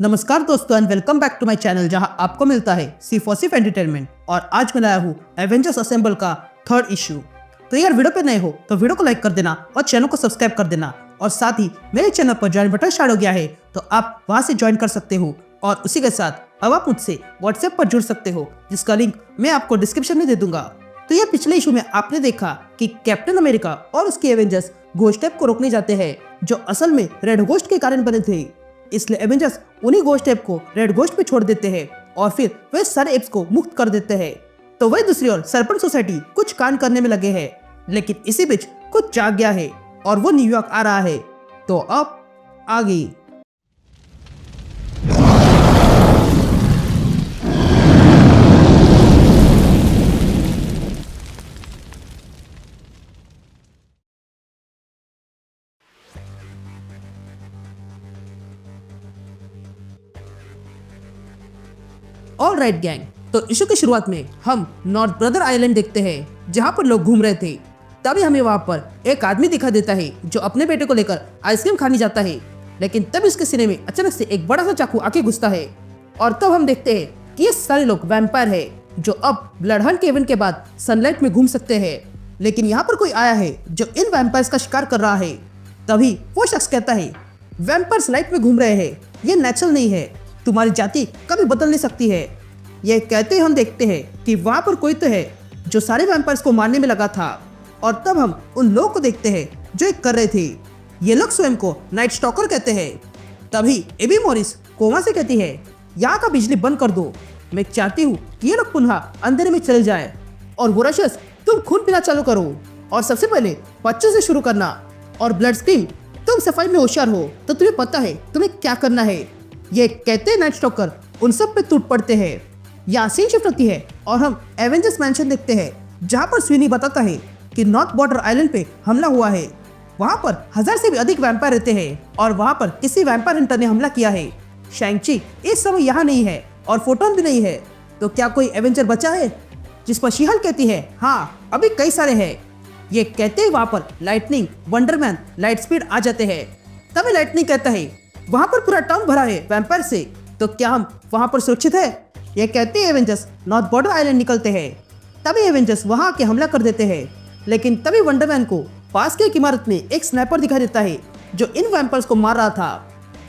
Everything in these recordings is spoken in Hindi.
नमस्कार दोस्तों and welcome back to my channel जहां आपको मिलता है सिर्फ और सिर्फ एंटरटेनमेंट। और आज मैं लाया हूँ एवेंजर्स असेंबल का थर्ड इश्यू। तो यार वीडियो पे नए हो तो वीडियो को लाइक कर देना और चैनल को सब्सक्राइब कर देना। और साथ ही मेरे चैनल पर ज्वाइन बटन स्टार्ट हो गया है तो आप वहां से ज्वाइन कर सकते हो। और उसी के साथ अब आप मुझसे व्हाट्सएप पर जुड़ सकते हो जिसका लिंक मैं आपको डिस्क्रिप्शन में दे दूंगा। तो यार पिछले इशू में आपने देखा कि कैप्टन अमेरिका और उसके एवेंजर्स घोस्ट ऐप को रोकने जाते हैं जो असल में रेड घोस्ट के कारण बने थे। इसलिए एवेंजर्स उन्हीं घोस्ट ऐप को रेड घोस्ट पे छोड़ देते हैं और फिर वे सारे ऐप्स को मुक्त कर देते हैं। तो वही दूसरी ओर सरपंच सोसाइटी कुछ कांड करने में लगे हैं, लेकिन इसी बीच कुछ जाग गया है और वो न्यूयॉर्क आ रहा है। तो अब आगे ऑल राइट गैंग, तो इशू की शुरुआत में हम नॉर्थ ब्रदर आइलैंड देखते हैं जहां पर लोग घूम रहे थे। तभी हमें वहां पर एक आदमी दिखा देता है जो अपने बेटे को लेकर आइसक्रीम खाने जाता है, लेकिन तब उसके सीने में अचानक से एक बड़ा सा चाकू आके घुसता है। और तब हम देखते हैं कि ये सारे लोग वैम्पायर है जो अब ब्लड हंट के इवेंट के बाद सनलाइट में घूम सकते हैं। लेकिन यहाँ पर कोई आया है जो इन वैम्पायर्स का शिकार कर रहा है। तभी वो शख्स कहता है वैम्पायर्स लाइट में घूम रहे हैं, ये नेचुरल नहीं है, तुम्हारी जाति कभी बदल नहीं सकती है। ये कहते हम देखते हैं कि वहाँ पर कोई तो है जो सारे वैम्पायर्स को मारने में लगा था। और तब हम उन लोगों को देखते हैं जो एक कर रहे थे। ये लोग स्वयं को नाइट स्टॉकर कहते हैं। तभी एबी मॉरिस कोमा से कहती है यहाँ का बिजली बंद कर दो, मैं चाहती हूँ कि ये लोग पुनः अंधेरे में चले जाए। और वोराशियस तुम खून पीना चालू करो और सबसे पहले बच्चों से शुरू करना। और ब्लड स्क्रीम तुम सफाई में होशियार हो तो तुम्हें पता है तुम्हें क्या करना है। ये कहते हैं नाइट स्टॉकर उन सब पे टूट पड़ते हैं। यहाँ सीन शिफ्ट होती है और हम एवेंजर्स मैंशन देखते हैं जहाँ पर स्विनी बताता है कि नॉर्थ बॉर्डर आइलैंड पे हमला हुआ है। वहाँ पर 1000 से भी अधिक वैम्पायर रहते हैं और वहाँ पर किसी वैम्पायर हंटर ने हमला किया है। शैंग-ची इस समय यहाँ नहीं है और फोटोन भी नहीं है। तो क्या कोई एवेंजर बचा है? जिस पर शी हल्क कहती है हाँ अभी कई सारे हैं। ये कहते हैं वहाँ पर लाइटनिंग, वंडरमैन, लाइट स्पीड आ जाते हैं। तभी लाइटनिंग कहता है वहाँ पर पूरा टाउन भरा है वैम्पायर से, तो क्या हम वहाँ पर सुरक्षित है? ये कहते हैं एवेंजर्स नॉर्थ बॉर्डर आइलैंड निकलते हैं। तभी एवेंजर्स वहां आके हमला कर देते हैं, लेकिन तभी वंडरमैन को पास की एक इमारत में एक स्नाइपर दिखाई देता है जो इन वैम्पायर्स को मार रहा था।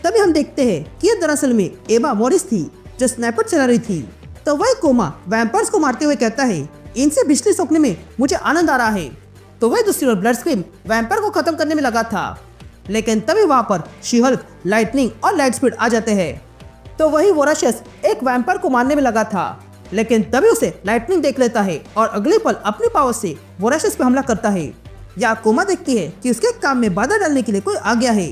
तभी हम देखते हैं कि ये दरअसल में एमा मॉरिस थी जो स्नाइपर चला रही थी। तो वही कोमा वैम्पायर्स को मारते हुए कहता है इनसे बिजली सोखने में मुझे आनंद आ रहा है। तो वही दूसरी ओर ब्लड स्क्रीम वैम्पायर को खत्म करने में लगा था, लेकिन तभी वहां पर शी हल्क, लाइटनिंग और लाइट स्पीड आ जाते हैं। तो वही वोराशियस एक वैम्पायर को मारने में लगा था, लेकिन तभी उसे लाइटनिंग देख लेता है और अगले पल अपनी पावर से वोराशियस पे हमला करता है। या कोमा देखती है कि उसके काम में बाधा डालने के लिए कोई आ गया है।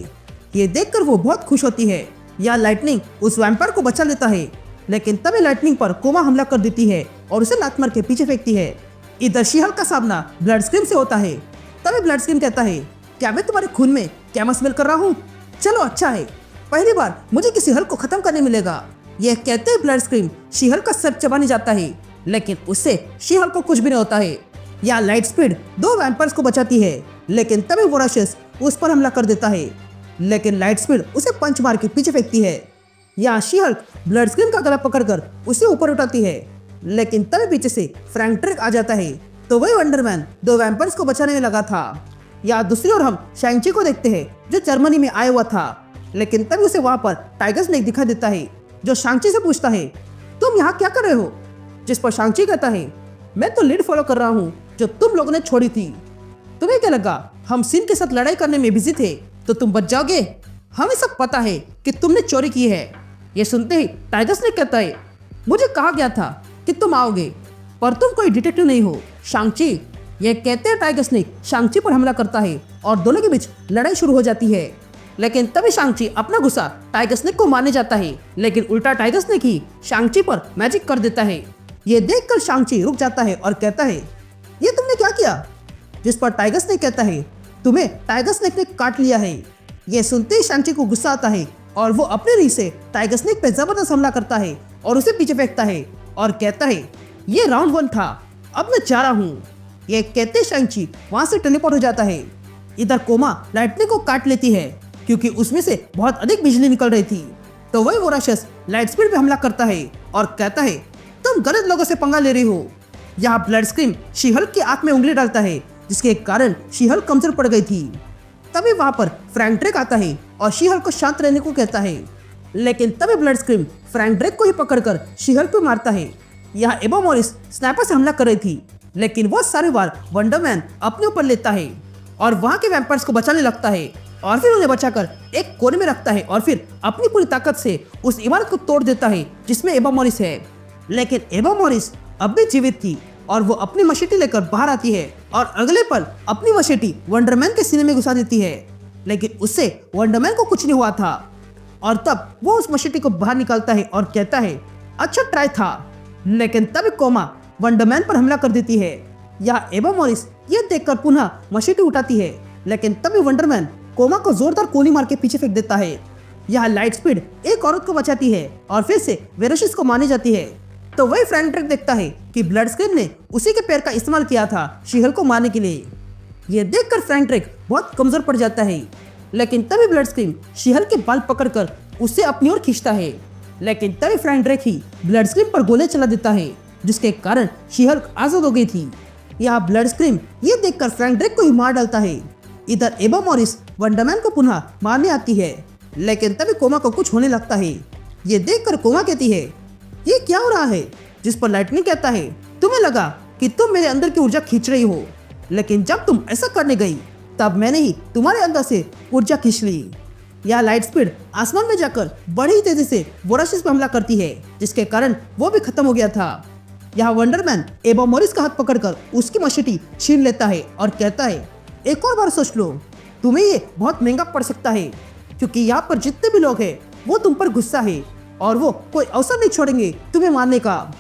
ये देखकर वो बहुत खुश होती है। या लाइटनिंग उस वैम्पायर को बचा लेता है, लेकिन तभी लाइटनिंग पर कोमा हमला कर देती है और उसे लात मार के पीछे फेंकती है। इधर शी हल्क का सामना ब्लड स्क्रीम से होता है। तभी ब्लड स्क्रीम कहता है क्या मैं तुम्हारे खून में क्या स्मेल कर रहा हूँ? चलो अच्छा है, पहली बार मुझे किसी हल्क को खत्म करने मिलेगा। यह कहते हैं ब्लड स्क्रीम शी हल्क का सर चबाने जाता है, लेकिन उससे शी हल्क को कुछ भी नहीं होता है। या लाइट स्पीड दो वैम्पायर्स को बचाती है, लेकिन तभी वोराशियस उस पर हमला कर देता है, लेकिन लाइट स्पीड उसे पंच मार के पीछे फेंकती है। या शी हल्क ब्लड स्क्रीम का गला पकड़कर उसे ऊपर उठाती है, लेकिन तभी पीछे से फ्रैंक ड्रेक आ जाता है। तो वही वंडरमैन दो वैम्पायर्स को बचाने में लगा था। या दूसरी ओर हम शैंग-ची को देखते हैं जो जर्मनी में आया हुआ था, लेकिन तभी उसे वहां पर टाइगर स्नेक दिखा देता है जो शैंग-ची से पूछता है तुम यहाँ क्या कर रहे हो? जिस पर शैंग-ची कहता है मैं तो लीड फॉलो कर रहा हूँ जो तुम लोगों ने छोड़ी थी। तुम्हें क्या लगा हम सिन के साथ लड़ाई करने में बिजी थे तो तुम बच जाओगे? हमें सब पता है कि तुमने चोरी की है। ये सुनते ही टाइगर स्नेक कहता है मुझे कहा गया था कि तुम आओगे, पर तुम कोई डिटेक्टिव नहीं हो शैंग-ची। ये कहते हैं टाइगर स्नेक शैंग-ची पर हमला करता है और दोनों के बीच लड़ाई शुरू हो जाती है। लेकिन तभी शैंग-ची अपना गुस्सा टाइगर स्नेक को मारने जाता है, लेकिन उल्टा टाइगर स्नेक ही शैंग-ची पर मैजिक कर देता है। ये देखकर शैंग-ची रुक जाता है और कहता है ये तुमने क्या किया? जिस पर टाइगर स्नेक कहता है तुम्हें टाइगर स्नेक ने काट लिया है। ये सुनते ही शैंग-ची को गुस्सा आता है और वो अपने रीछ से टाइगर स्नेक पे जबरदस्त हमला करता है और उसे पीछे फेंकता है और कहता है ये राउंड 1 था, अब मैं जा रहा हूँ। ये कहते शैंग-ची वहां से टेलीपोर्ट हो जाता है। इधर कोमा लाइटनिंग को काट लेती है क्योंकि उसमें से बहुत अधिक बिजली निकल रही थी। तो वही वोराशियस लाइट स्पीड पे हमला करता है और कहता है तुम गलत लोगों से पंगा ले रही हो। यहाँ ब्लड स्क्रीम शी हल्क की आंख में उंगली डालता है जिसके कारण शी हल्क कमजोर पड़ गई थी। तभी वहां पर फ्रैंक ड्रेक आता है और शी हल्क को शांत रहने को कहता है, लेकिन तभी ब्लड स्क्रीम फ्रैंक ड्रेक को ही पकड़कर शी हल्क पे मारता है। यहाँ एबा मॉरिस स्नाइपर से हमला कर रही थी, लेकिन वो सारी बार वंडरमैन अपने ऊपर लेता है और वहां के वैम्पायर्स को बचाने लगता है और फिर उन्हें बचाकर एक कोने में रखता है और फिर अपनी पूरी ताकत से उस इमारत को तोड़ देता है जिसमें एबा मॉरिस है। लेकिन एबा मॉरिस अब भी जीवित थी और वो अपनी मशीटी लेकर बाहर आती है और अगले पल अपनी मशीटी वंडरमैन के सीने में घुसा देती है, लेकिन उससे वंडरमैन को कुछ नहीं हुआ था। और तब वो उस मशीटी को बाहर निकालता है और कहता है अच्छा ट्राई था। लेकिन तभी कोमा वंडरमैन पर हमला कर देती है। यहाँ एबा मॉरिस ये देखकर पुनः मशीटी उठाती है, लेकिन तभी वंडरमैन कोमा को जोरदार गोली मार के पीछे फेंक देता है। यहाँ लाइट स्पीड एक औरत को बचाती है और फिर से वेरोसिस को मारने जाती है। तो वही फ्रैंक ड्रेक देखता है कि ब्लड स्क्रीम ने उसी के पैर का इस्तेमाल किया था शी हल्क को मारने के लिए। ये देखकर फ्रैंक ड्रेक बहुत कमजोर पड़ जाता है, लेकिन तभी ब्लड स्क्रीम शी हल्क के बाल पकड़कर उससे अपनी ओर खींचता है। लेकिन तभी फ्रैंक ड्रेक ही ब्लड स्क्रीम पर गोले चला देता है जिसके कारण शी हल्क आजाद हो गई थी। यहाँ ब्लड स्क्रीम ये देखकर फ्रैंक ड्रेक को ही मार डालता है। इधर एबा मॉरिस वंडरमैन को पुनः मारने आती है, लेकिन तभी कोमा को कुछ होने लगता है। ये देखकर कोमा कहती है ये क्या हो रहा है, जिस पर लाइटनिंग कहता है तुम्हें लगा कि तुम मेरे अंदर की ऊर्जा खींच रही हो, लेकिन जब तुम ऐसा करने गई तब मैंने ही तुम्हारे अंदर से ऊर्जा खींच ली। यह लाइट स्पीड आसमान में जाकर बड़ी तेजी से वोराशियस पर हमला करती है जिसके कारण वो भी खत्म हो गया था। यहाँ वंडरमैन एबा मॉरिस का हाथ पकड़कर उसकी मशीटी छीन लेता है और कहता है एक और बार सोच लो, तुम्हें ये बहुत महंगा पड़ सकता है क्योंकि यहाँ पर जितने भी लोग हैं वो तुम पर गुस्सा है और वो कोई अवसर नहीं छोड़ेंगे तुम्हें मारने का।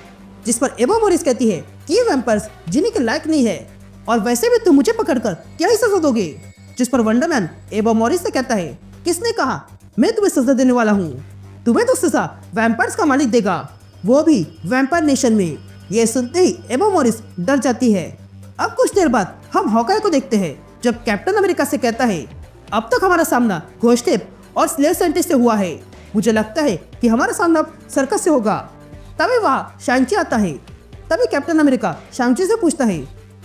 जिस पर एबा मॉरिस कहती है कि ये वैम्पायर्स जीने के लायक नहीं है और वैसे भी तुम मुझे पकड़कर क्या ही सजा दोगे। जिस पर वंडरमैन एबा मॉरिस से कहता है किसने कहा मैं तुम्हें सजा देने वाला हूँ, तुम्हें तो सजा वैम्पायर्स का मालिक देगा, वो भी वैम्पायर नेशन में। ये सुनते ही एबा मॉरिस डर जाती है। अब कुछ देर बाद हम हॉकाई को देखते हैं जब कैप्टन अमेरिका से कहता है अब तक हमारा सामना घोस्टेप और स्लेयर साइंटिस्ट से हुआ है, मुझे लगता है कि हमारा सामना अब सर्कस से होगा। तभी वहाँ शांची आता है। तभी कैप्टन अमेरिका शांची से पूछता है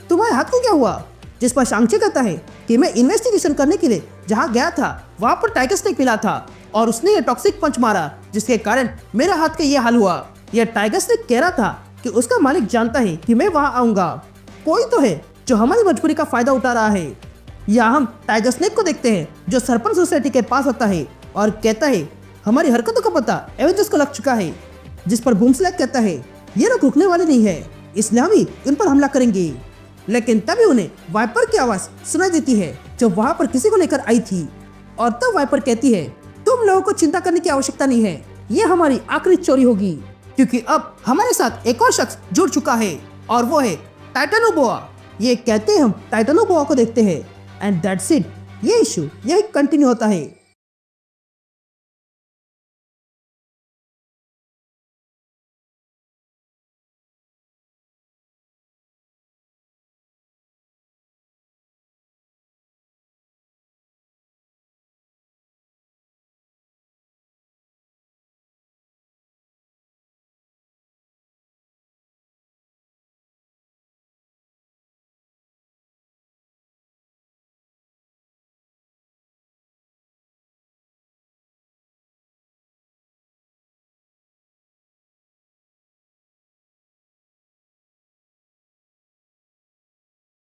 तुम्हारे हाथ को क्या हुआ। जिस पर शांची कहता है कि मैं इन्वेस्टिगेशन करने के लिए जहाँ गया था वहाँ पर टाइगर स्नेक मिला था और उसने ये टॉक्सिक पंच मारा जिसके कारण मेरा हाथ का ये हाल हुआ। यह टाइगर स्नेक कह रहा था कि उसका मालिक जानता है कि मैं वहाँ आऊँगा, कोई तो है जो हमारी मजबूरी का फायदा उठा रहा है। या हम टाइगर स्नेक को देखते हैं जो सरपंच सोसाइटी के पास आता है और कहता है हमारी हरकतों का पता एवेंजर्स को लग चुका है। जिस पर बूमस्लैग कहता है ये लोग रुकने वाले नहीं है, इसलिए हम ही उन पर हमला करेंगे। लेकिन तभी उन्हें वाइपर की आवाज सुनाई देती है जो वहां पर किसी को लेकर आई थी और तब वाइपर कहती है तुम लोगों को चिंता करने की आवश्यकता नहीं है, ये हमारी आखिरी चोरी होगी क्योंकि अब हमारे साथ एक और शख्स जुड़ चुका है और वो है टाइटैनोबोआ। ये कहते हैं हम टाइटैनोबोआ को देखते हैं एंड दैट्स इट। ये इशू यही कंटिन्यू होता है।